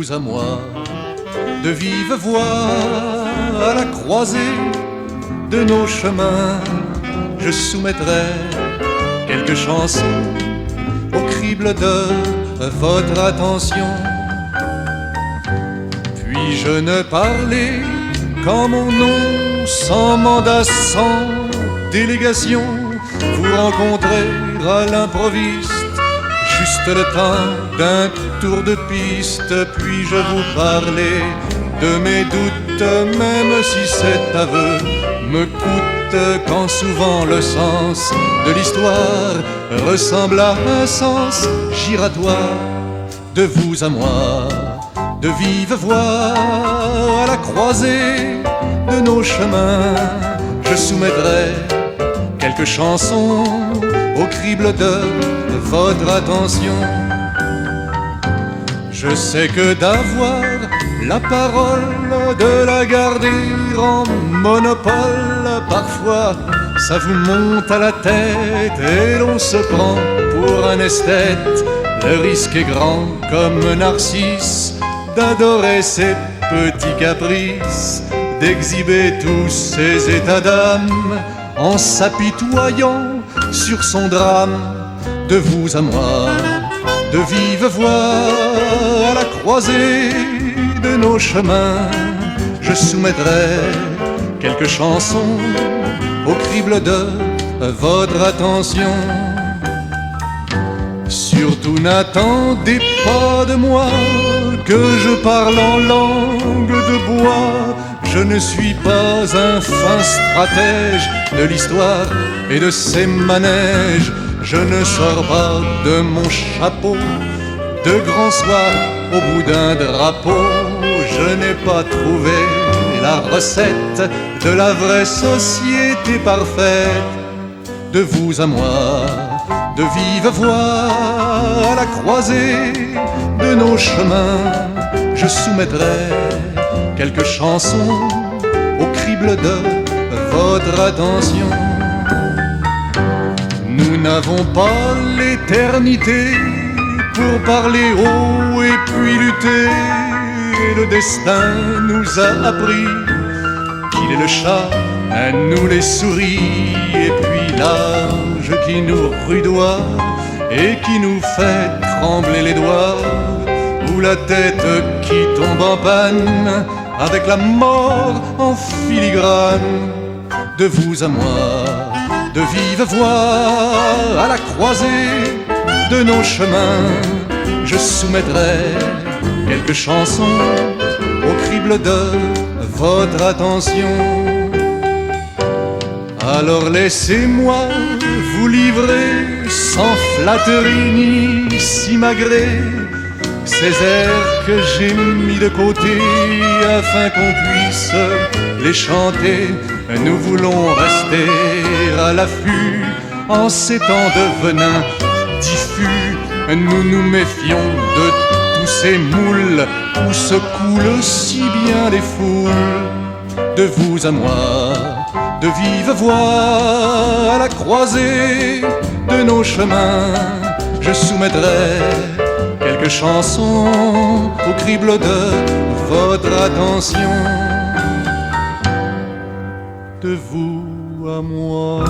vous à moi, de vive voix à la croisée de nos chemins, je soumettrai quelques chansons au crible de votre attention. Puis-je ne parler qu'en mon nom, sans mandat, sans délégation, vous rencontrer à l'improviste, juste le temps d'un tour de piste. Puis-je vous parler de mes doutes, même si cet aveu me coûte, quand souvent le sens de l'histoire ressemble à un sens giratoire. De vous à moi, de vive voix à la croisée de nos chemins, je soumettrai quelques chansons au crible de votre attention. Je sais que d'avoir la parole, de la garder en monopole, parfois ça vous monte à la tête et l'on se prend pour un esthète. Le risque est grand comme Narcisse d'adorer ses petits caprices, d'exhiber tous ses états d'âme en s'apitoyant sur son drame. De vous à moi, de vive voix à la croisée de nos chemins, je soumettrai quelques chansons au crible de votre attention. Surtout n'attendez pas de moi que je parle en langue de bois. Je ne suis pas un fin stratège de l'histoire et de ses manèges. Je ne sors pas de mon chapeau de grand soir au bout d'un drapeau. Je n'ai pas trouvé la recette de la vraie société parfaite. De vous à moi, de vive voix à la croisée de nos chemins, je soumettrai quelques chansons au crible de votre attention. Nous n'avons pas l'éternité pour parler haut et puis lutter. Le destin nous a appris qu'il est le chat, à nous les souris, et puis l'âge qui nous rudoie et qui nous fait trembler les doigts, ou la tête qui tombe en panne avec la mort en filigrane. De vous à moi, de vive voix à la croisée de nos chemins, je soumettrai quelques chansons au crible de votre attention. Alors laissez-moi vous livrer sans flatterie ni simagrée ces airs que j'ai mis de côté afin qu'on puisse les chanter. Nous voulons rester à l'affût en ces temps de venin diffus. Nous nous méfions de tous ces moules où se coulent si bien les foules. De vous à moi, de vive voix à la croisée de nos chemins, je soumettrai quelques chansons au crible de votre attention. De vous à moi.